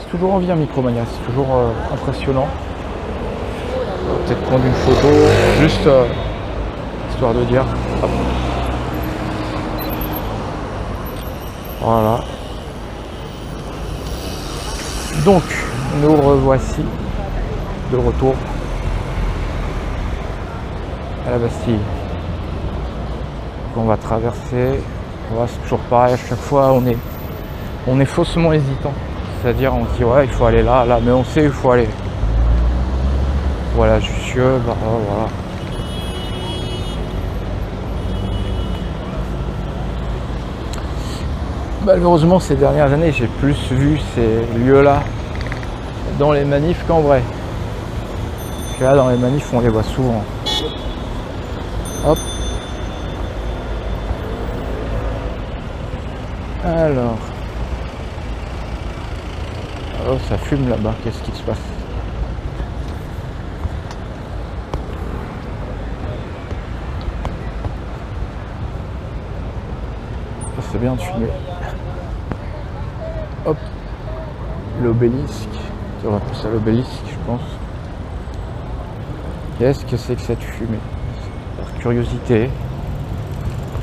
passe toujours en vie un Micromania, c'est toujours impressionnant. On va peut-être prendre une photo, juste histoire de dire. Hop. Voilà. Donc, nous revoici de retour à la Bastille. Donc on va traverser. Voilà, c'est toujours pareil, à chaque fois on est faussement hésitant. C'est-à-dire on se dit ouais il faut aller là, mais on sait où il faut aller. Voilà, Jussieu, bah voilà. Malheureusement ces dernières années j'ai plus vu ces lieux-là dans les manifs qu'en vrai. Parce que là dans les manifs on les voit souvent. Hop. Alors. Oh ça fume là-bas, qu'est-ce qui se passe? C'est bien de fumer. Hop, l'obélisque. On va appeler ça l'obélisque, je pense. Qu'est-ce que c'est que cette fumée? Par curiosité.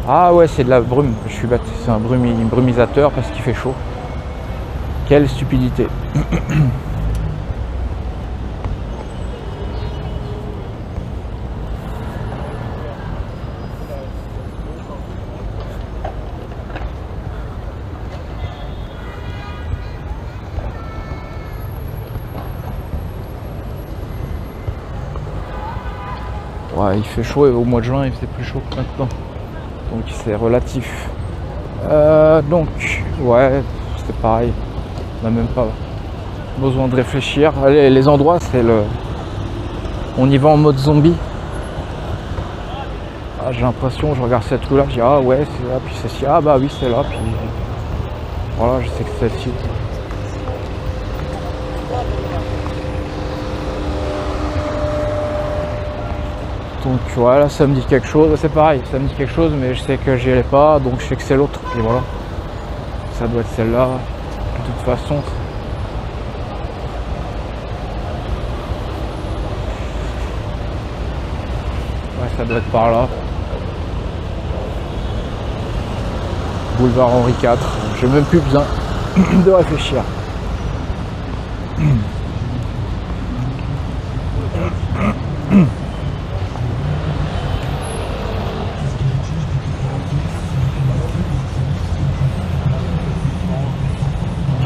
Ah ouais, c'est de la brume. Je suis bête. C'est un brumisateur parce qu'il fait chaud. Quelle stupidité. Ouais, il fait chaud et au mois de juin il faisait plus chaud que maintenant. Donc c'est relatif. Donc, ouais, c'est pareil. On n'a même pas besoin de réfléchir. Les endroits, c'est le... On y va en mode zombie. Ah, j'ai l'impression, je regarde cette rue-là, je dis ah ouais, c'est là, puis c'est ci, ah bah oui, c'est là, puis... Voilà, je sais que c'est celle-ci. Donc voilà, ça me dit quelque chose, c'est pareil, ça me dit quelque chose, mais je sais que j'y allais pas, donc je sais que c'est l'autre, et voilà. Ça doit être celle-là, de toute façon. Ouais, ça doit être par là. Boulevard Henri IV, j'ai même plus besoin de réfléchir.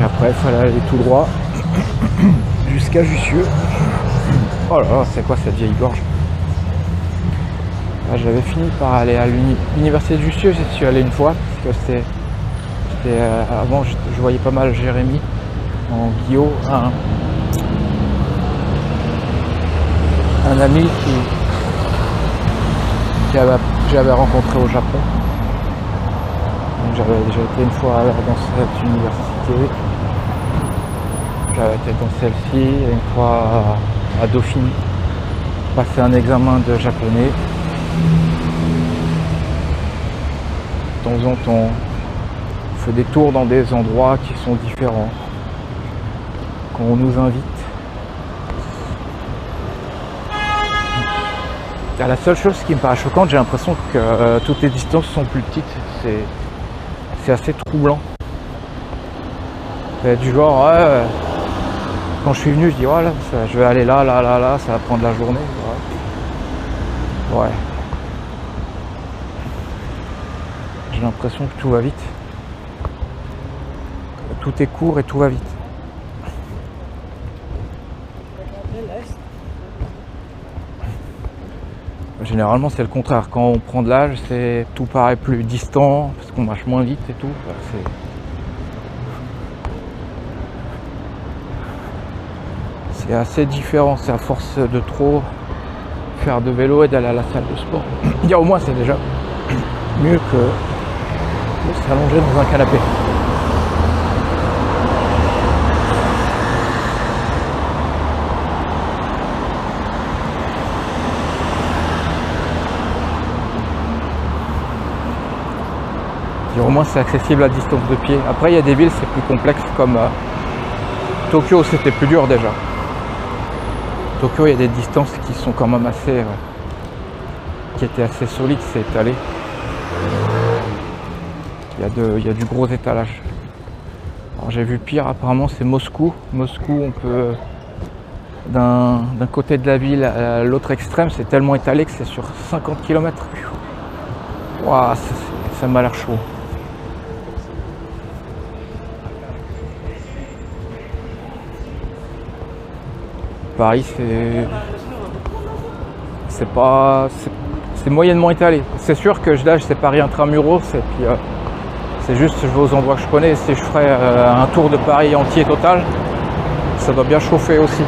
Après, il fallait aller tout droit jusqu'à Jussieu. Oh là là, c'est quoi cette vieille gorge? Ah, j'avais fini par aller à l'université de Jussieu, j'y suis allé une fois, parce que c'était avant, je voyais pas mal Jérémy en Guillaume, un ami que j'avais rencontré au Japon. Donc j'avais déjà été une fois dans cette université. J'avais été dans celle-ci, une fois à Dauphine, passer un examen de japonais. De temps en temps, on fait des tours dans des endroits qui sont différents. Quand on nous invite. La seule chose qui me paraît choquante, j'ai l'impression que toutes les distances sont plus petites. C'est assez troublant. C'est du genre, ouais, quand je suis venu, je dis voilà, je vais aller là, ça va prendre la journée. Ouais. J'ai l'impression que tout va vite. Tout est court et tout va vite. Généralement c'est le contraire. Quand on prend de l'âge, c'est tout paraît plus distant parce qu'on marche moins vite et tout. C'est assez différent. C'est à force de trop faire de vélo et d'aller à la salle de sport. Dire au moins c'est déjà mieux que de s'allonger dans un canapé. Dire au moins c'est accessible à distance de pied. Après il y a des villes c'est plus complexe comme Tokyo, c'était plus dur déjà. Tokyo, il y a des distances qui sont quand même assez... qui étaient assez solides, c'est étalé. Il y a du gros étalage. Alors j'ai vu pire, apparemment c'est Moscou. Moscou, on peut... D'un côté de la ville à l'autre extrême, c'est tellement étalé que c'est sur 50 km. Wow, ça m'a l'air chaud. Paris, c'est moyennement étalé. C'est sûr que là, c'est Paris intramuros, et puis c'est juste, je vais aux endroits que je connais. Si je ferais un tour de Paris entier total, ça doit bien chauffer aussi.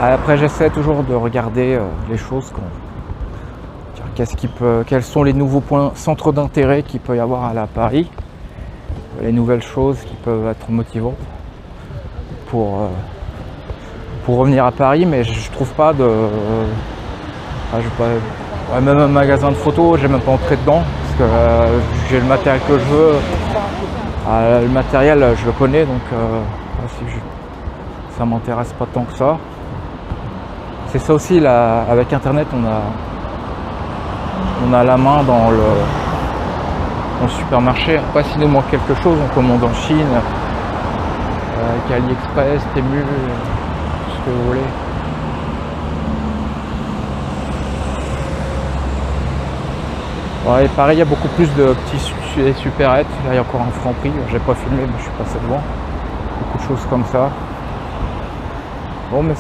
Après, j'essaie toujours de regarder les choses. Quels sont les nouveaux centres d'intérêt qu'il peut y avoir à Paris, les nouvelles choses qui peuvent être motivantes pour revenir à Paris, mais je trouve pas de... même un magasin de photos, j'ai même pas entré dedans, parce que j'ai le matériel que je veux. Le matériel, je le connais, donc ça m'intéresse pas tant que ça. C'est ça aussi, là, avec internet, on a la main dans le supermarché. Après, s'il nous manque quelque chose, on commande en Chine, avec AliExpress, Temu, tout ce que vous voulez. Ouais, pareil, il y a beaucoup plus de petits supérettes. Là, il y a encore un Franprix. J'ai pas filmé, mais je suis passé devant. Beaucoup de choses comme ça. Bon, mais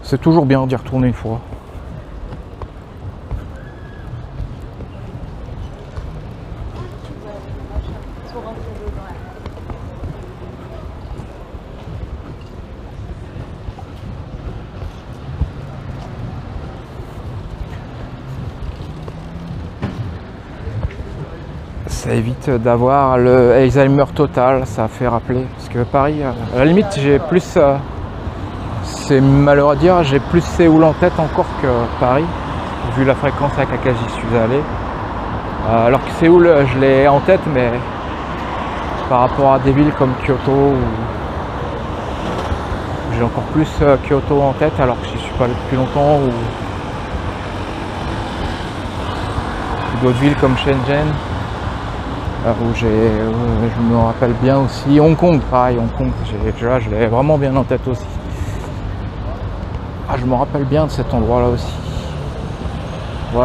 c'est toujours bien d'y retourner une fois. Ça évite d'avoir le Alzheimer total, ça fait rappeler. Parce que Paris, à la limite, j'ai plus... c'est malheureux à dire, j'ai plus Séoul en tête encore que Paris, vu la fréquence avec laquelle j'y suis allé. Alors que Séoul, je l'ai en tête, mais par rapport à des villes comme Kyoto, j'ai encore plus Kyoto en tête, alors que j'y suis pas allé depuis longtemps, ou d'autres villes comme Shenzhen, où je me rappelle bien aussi. Hong Kong, pareil, Hong Kong, je l'ai vraiment bien en tête aussi. Je me rappelle bien de cet endroit là aussi. Ouais.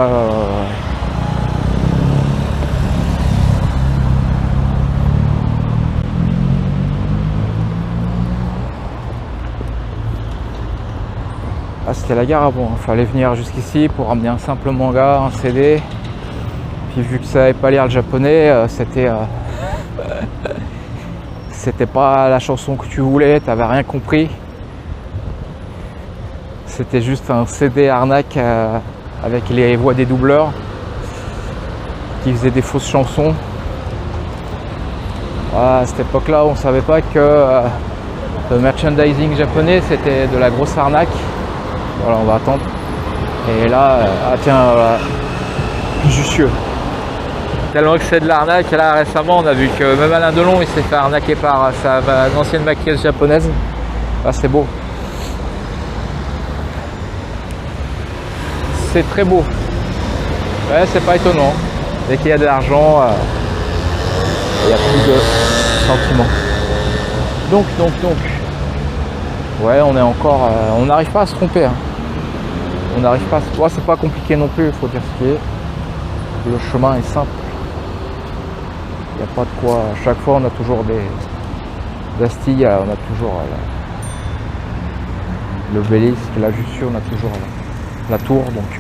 C'était la gare avant, il fallait venir jusqu'ici pour ramener un simple manga, un CD. Puis vu que ça savait pas lire le japonais, c'était pas la chanson que tu voulais, t'avais rien compris. C'était juste un CD arnaque avec les voix des doubleurs qui faisaient des fausses chansons. À cette époque-là, on savait pas que le merchandising japonais c'était de la grosse arnaque. Voilà, on va attendre. Et là, voilà, Jussieu. Tellement que c'est de l'arnaque. Là, récemment, on a vu que même Alain Delon, il s'est fait arnaquer par sa ancienne maquilleuse japonaise. C'est beau. C'est très beau. Ouais, c'est pas étonnant. Dès qu'il y a de l'argent, il n'y a plus de sentiments. Donc. Ouais, on est encore... on n'arrive pas à se tromper. Hein. On n'arrive pas à se... Ouais, c'est pas compliqué non plus, il faut dire ce qui est. Le chemin est simple. Il n'y a pas de quoi... À chaque fois, on a toujours des Bastille, on a toujours l'obélisque, la Jussieu, on a toujours la tour, donc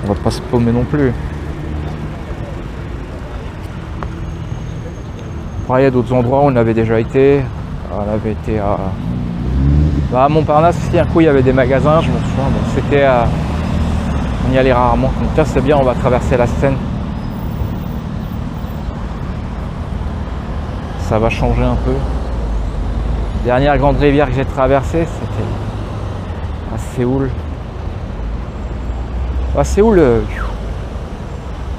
on va pas se paumer non plus. Après, il y a d'autres endroits où on avait déjà été. On avait été à Montparnasse aussi, un coup il y avait des magasins, je me souviens, donc c'était on y allait rarement. Donc là c'est bien, on va traverser la Seine. Ça va changer un peu. Dernière grande rivière que j'ai traversée, c'était à Séoul. À Séoul,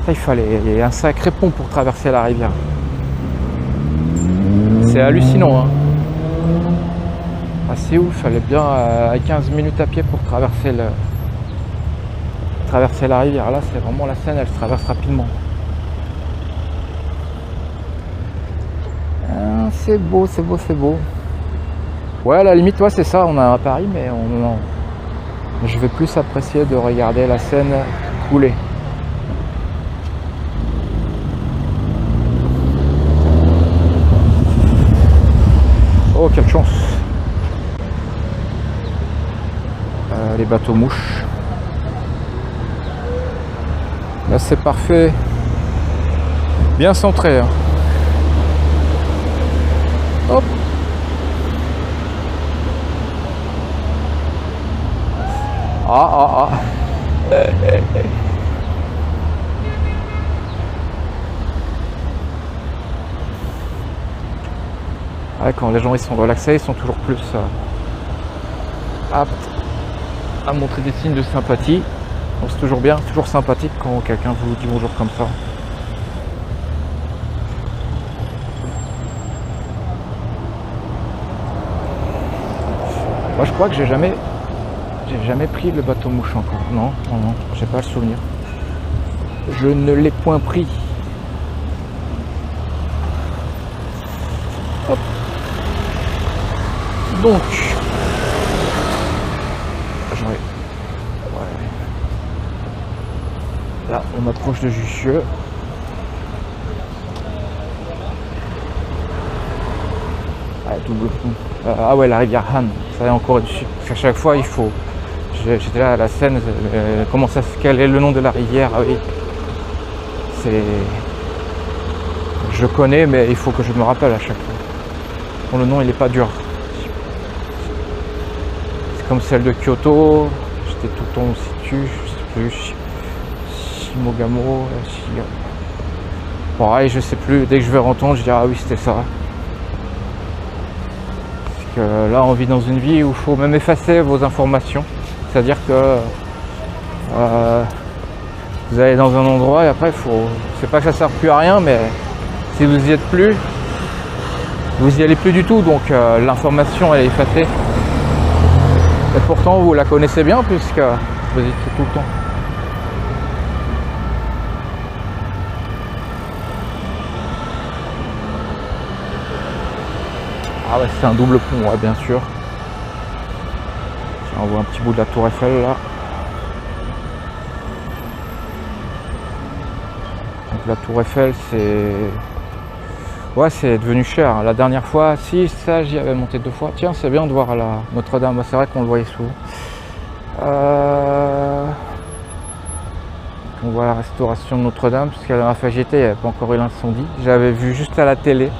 il fallait un sacré pont pour traverser la rivière. C'est hallucinant, hein. À Séoul, il fallait bien 15 minutes à pied pour traverser la rivière. Là, c'est vraiment la Seine, elle se traverse rapidement. C'est beau, c'est beau, c'est beau. Ouais, à la limite, ouais, c'est ça, on est à Paris, mais je vais plus apprécier de regarder la Seine couler. Oh, quelle chance! Les bateaux mouches. Là, c'est parfait. Bien centré. Hein. Hop! Ah. Ouais, quand les gens ils sont relaxés, ils sont toujours plus aptes à montrer des signes de sympathie. Donc c'est toujours bien, toujours sympathique quand quelqu'un vous dit bonjour comme ça. Moi je crois que j'ai jamais pris le bateau mouche encore. Non, j'ai pas le souvenir. Je ne l'ai point pris. Hop. Donc, là, on approche de Jussieu. Double pont. Ah ouais, la rivière Han, ça est encore dessus. Parce qu'à chaque fois, il faut. J'étais là à la Seine, quel est le nom de la rivière? Ah oui. Je connais, mais il faut que je me rappelle à chaque fois. Bon, le nom, il est pas dur. C'est comme celle de Kyoto. J'étais tout le temps aussi dessus. Je sais plus. Shimogamo. Pareil, je sais plus. Dès que je vais entendre, je dirais ah oui, c'était ça. Parce que là, on vit dans une vie où il faut même effacer vos informations. C'est-à-dire que vous allez dans un endroit et après, c'est pas que ça sert plus à rien, mais si vous y êtes plus, vous y allez plus du tout. Donc l'information, elle est effacée. Et pourtant, vous la connaissez bien puisque vous y êtes tout le temps. Ah ouais, c'est un double pont, ouais, bien sûr. On voit un petit bout de la tour Eiffel là. Donc la tour Eiffel, c'est devenu cher. La dernière fois, si, ça j'y avais monté 2 fois. Tiens, c'est bien de voir la Notre-Dame. C'est vrai qu'on le voyait souvent. On voit la restauration de Notre-Dame, parce qu'à la dernière fois j'y étais, il n'y avait pas encore eu l'incendie. J'avais vu juste à la télé.